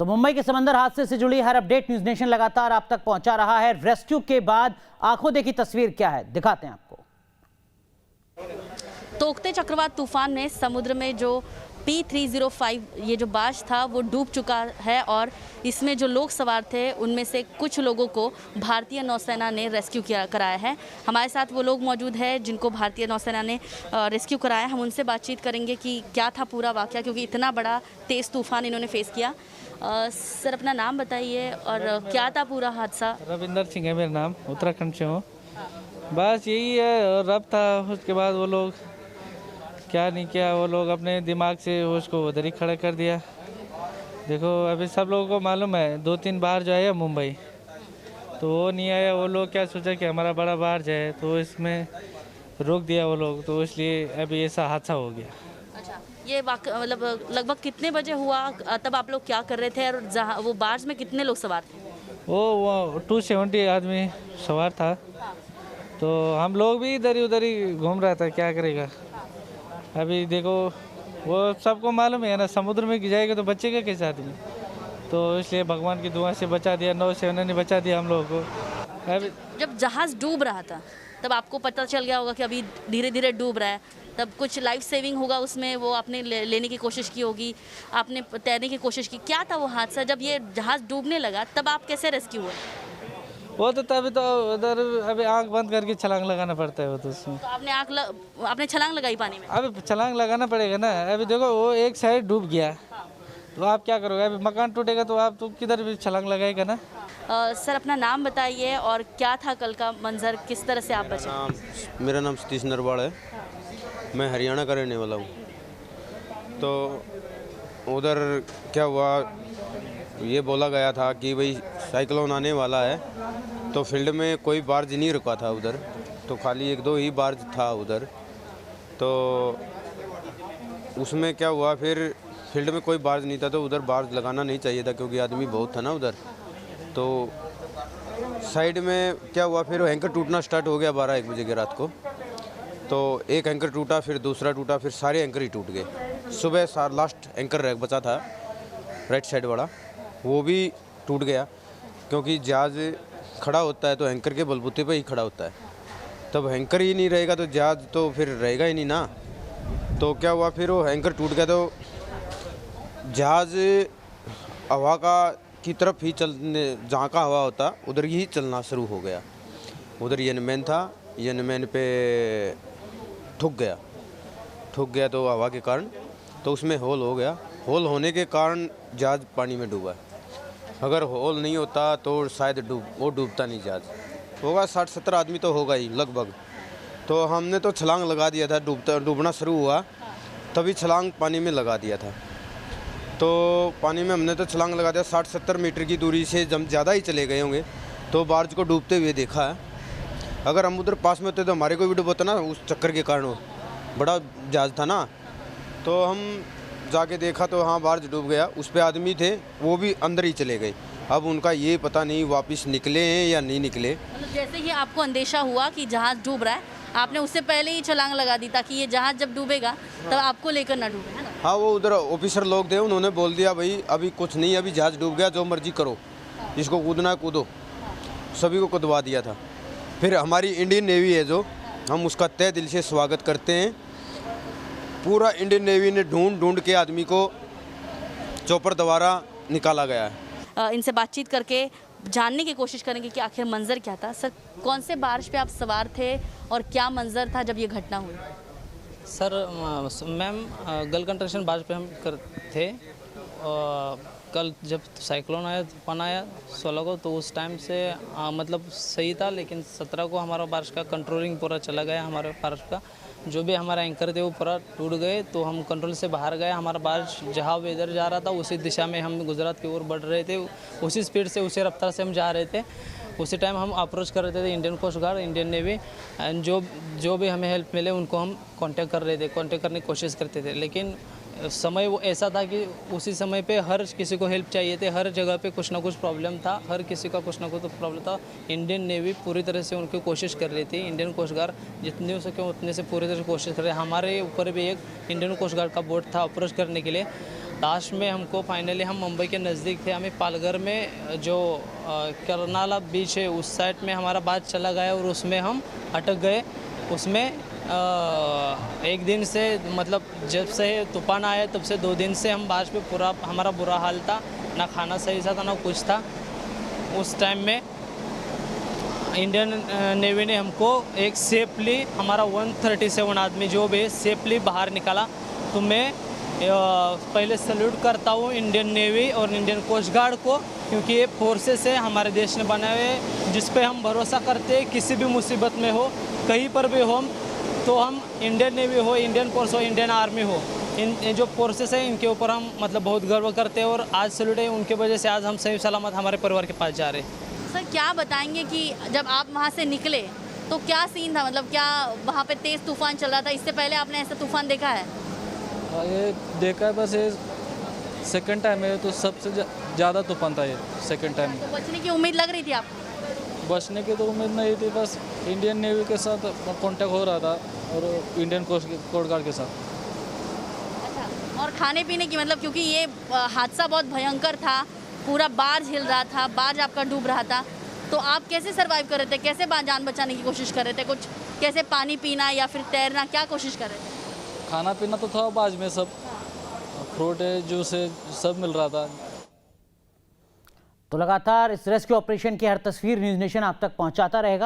तो मुंबई के समंदर हादसे से जुड़ी हर अपडेट न्यूज नेशन लगातार आप तक पहुंचा रहा है। रेस्क्यू के बाद आंखों देखी तस्वीर क्या है, दिखाते हैं आपको। तोकते चक्रवात तूफान में समुद्र में जो P305 ये जो बाज था वो डूब चुका है और इसमें जो लोग सवार थे उनमें से कुछ लोगों को भारतीय नौसेना ने रेस्क्यू कराया है। हमारे साथ वो लोग मौजूद हैं जिनको भारतीय नौसेना ने रेस्क्यू कराया। हम उनसे बातचीत करेंगे कि क्या था पूरा वाकया, क्योंकि इतना बड़ा तेज़ तूफान इन्होंने फेस किया। सर, अपना नाम बताइए और क्या था पूरा हादसा? रविंदर सिंह है मेरा नाम, उत्तराखंड से हूँ। बस यही है, रब था। उसके बाद वो लोग क्या नहीं किया, वो लोग अपने दिमाग से उसको उधर ही खड़ा कर दिया। देखो अभी सब लोगों को मालूम है 2-3 बार जो आया मुंबई, तो वो नहीं आया। वो लोग क्या सोचा कि हमारा बड़ा बार जाए, तो इसमें रोक दिया वो लोग, तो इसलिए अभी ऐसा हादसा हो गया। अच्छा, ये मतलब लगभग कितने बजे हुआ? तब आप लोग क्या कर रहे थे और जहाँ वो बार्ज में कितने लोग सवार थे? वो 270 आदमी सवार था, तो हम लोग भी इधर ही उधर ही घूम रहा था, क्या करेगा। अभी देखो वो सबको मालूम है ना, समुद्र में जाएगा तो बचेगा कैसे आदमी, तो इसलिए भगवान की दुआ से बचा दिया, नौसेना ने बचा दिया हम लोगों को। अभी जब जहाज़ डूब रहा था तब आपको पता चल गया होगा कि अभी धीरे धीरे डूब रहा है, तब कुछ लाइफ सेविंग होगा उसमें, वो आपने लेने की कोशिश की होगी, आपने तैरने की कोशिश की। क्या था वो हादसा जब ये जहाज़ डूबने लगा, तब आप कैसे रेस्क्यू हुए? वो तो तभी तो उधर अभी आंख बंद करके छलांग लगाना पड़ता है। वो तो उसमें तो आपने छलांग लगाई पानी में? अभी छलांग लगाना पड़ेगा ना। अभी देखो वो एक साइड डूब गया, तो आप क्या करोगे? अभी मकान टूटेगा तो आप तो किधर भी छलांग लगाएगा ना। सर, अपना नाम बताइए और क्या था कल का मंजर, किस तरह से आप बचे? मेरा नाम सतीश नरवाल है, मैं हरियाणा का रहने वाला हूँ। तो उधर क्या हुआ, ये बोला गया था कि भाई साइक्लोन आने वाला है, तो फील्ड में कोई बार्ज नहीं रुका था उधर, तो खाली 1-2 ही बार्ज था उधर। तो उसमें क्या हुआ, फिर फील्ड में कोई बार्ज नहीं था, तो उधर बार्ज लगाना नहीं चाहिए था क्योंकि आदमी बहुत था ना उधर। तो साइड में क्या हुआ, फिर एंकर टूटना स्टार्ट हो गया 12-1 बजे की रात को। तो एक एंकर टूटा, फिर दूसरा टूटा, फिर सारे एंकर ही टूट गए। सुबह लास्ट एंकर बचा था राइट साइड वाला, वो भी टूट गया, क्योंकि जहाज़ खड़ा होता है तो एंकर के बलबूते पे ही खड़ा होता है। तब एंकर ही नहीं रहेगा तो जहाज़ तो फिर रहेगा ही नहीं ना। तो क्या हुआ, फिर वो एंकर टूट गया, तो जहाज़ हवा का की तरफ ही चलने, जहाँ का हवा होता उधर ही चलना शुरू हो गया। उधर यनमैन था, यनमैन पे ठुक गया तो हवा के कारण, तो उसमें होल हो गया। होल होने के कारण जहाज़ पानी में डूबा। अगर होल नहीं होता तो शायद वो डूबता नहीं जहाज़। होगा 60-70 आदमी तो होगा ही लगभग। तो हमने तो छलांग लगा दिया था, डूबना शुरू हुआ तभी छलांग पानी में लगा दिया था। तो पानी में हमने तो छलांग लगा दिया, 60-70 मीटर की दूरी से जब ज़्यादा ही चले गए होंगे, तो बार्ज को डूबते हुए देखा है। अगर हम उधर पास में होते तो हमारे को भी डूबता ना, उस चक्कर के कारण। वो बड़ा जहाज़ था ना, तो हम जाके देखा तो हाँ बार्ज डूब गया। उस पे आदमी थे, वो भी अंदर ही चले गए। अब उनका ये पता नहीं वापस निकले हैं या नहीं निकले। मतलब जैसे ही आपको अंदेशा हुआ कि जहाज़ डूब रहा है, आपने उससे पहले ही छलांग लगा दी ताकि ये जहाज़ जब डूबेगा तब आपको लेकर ना डूबे, है ना? हाँ, वो उधर ऑफिसर लोग थे, उन्होंने बोल दिया भाई अभी कुछ नहीं, अभी जहाज़ डूब गया, जो मर्जी करो, जिसको कूदना है कूदो। सभी को कूदवा दिया था। फिर हमारी इंडियन नेवी है जो, हम उसका तहे दिल से स्वागत करते हैं। पूरा इंडियन नेवी ने ढूंढ के आदमी को चॉपर द्वारा निकाला गया है। इनसे बातचीत करके जानने की कोशिश करेंगे कि आखिर मंजर क्या था। सर, कौन से बार्ज पे आप सवार थे और क्या मंजर था जब ये घटना हुई? सर मैम, गल कंस्ट्रक्शन बार्ज पे हम थे। कल जब साइक्लोन आया, तूफान आया 16 को, तो उस टाइम से मतलब सही था, लेकिन 17 को हमारा बारिश का कंट्रोलिंग पूरा चला गया। हमारे बारिश का जो भी हमारा एंकर थे वो पूरा टूट गए, तो हम कंट्रोल से बाहर गए। हमारा बारिश जहाँ वेदर जा रहा था उसी दिशा में हम गुजरात की ओर बढ़ रहे थे, उसी स्पीड से, उसी रफ्तार से हम जा रहे थे। उसी टाइम हम अप्रोच कर रहे थे Indian coast guard, Indian navy, and जो भी हमें हेल्प मिले उनको हम कांटेक्ट कर रहे थे, कांटेक्ट करने की कोशिश करते थे। लेकिन समय वो ऐसा था कि उसी समय पे हर किसी को हेल्प चाहिए थे, हर जगह पे कुछ ना कुछ प्रॉब्लम था, हर किसी का कुछ ना कुछ प्रॉब्लम था। इंडियन नेवी पूरी तरह से उनकी कोशिश कर रही थी, इंडियन कोस्ट गार्ड जितने हो सके उतने से पूरी तरह से कोशिश कर रहे। हमारे ऊपर भी एक इंडियन कोस्ट गार्ड का बोट था अप्रोच करने के लिए, लास्ट में हमको फाइनली हम मुंबई के नज़दीक थे, हमें पालघर में जो करनाला बीच है उस साइड में हमारा बात चला गया और उसमें हम अटक गए। उसमें एक दिन से मतलब जब से तूफान आया तब से 2 दिन से हम बारिश पे पूरा हमारा बुरा हाल था, ना खाना सही सा था ना कुछ था। उस टाइम में इंडियन नेवी ने हमको एक सेफली हमारा 137 आदमी जो भी सेफली बाहर निकाला। तो मैं पहले सल्यूट करता हूँ इंडियन नेवी और इंडियन कोस्ट गार्ड को, क्योंकि ये फोर्सेस है हमारे देश ने बनाए हुए जिस पे हम भरोसा करते हैं। किसी भी मुसीबत में हो, कहीं पर भी हो, तो हम इंडियन नेवी हो, इंडियन फोर्स हो, इंडियन आर्मी हो, इन जो फोर्सेस है इनके ऊपर हम मतलब बहुत गर्व करते हैं और आज सैल्यूट है उनके वजह से आज हम सही सलामत हमारे परिवार के पास जा रहे हैं। सर क्या बताएंगे कि जब आप वहाँ से निकले तो क्या सीन था, मतलब क्या वहाँ पे तेज़ तूफान चल रहा था? इससे पहले आपने ऐसा तूफान देखा है? ये देखा है, बस ये सेकंड टाइम है, तो सबसे ज़्यादा तूफान था ये सेकंड टाइम। तो बचने की उम्मीद लग रही थी आपको? बचने की तो उम्मीद नहीं थी, बस इंडियन नेवी के साथ कांटेक्ट हो रहा था और इंडियन कोस्ट गार्ड के साथ। अच्छा, और खाने पीने की मतलब, क्योंकि ये हादसा बहुत भयंकर था, पूरा बार्ज हिल रहा था, बार्ज आपका डूब रहा था, तो आप कैसे सर्वाइव कर रहे थे? कैसे जान बचाने की कोशिश कर रहे थे? कुछ कैसे पानी पीना या फिर तैरना, क्या कोशिश कर रहे थे? खाना पीना तो था बाज में, सब फ्रूट है, जूस है, सब मिल रहा था। तो लगातार इस रेस्क्यू ऑपरेशन की हर तस्वीर न्यूज़ नेशन आप तक पहुंचाता रहेगा।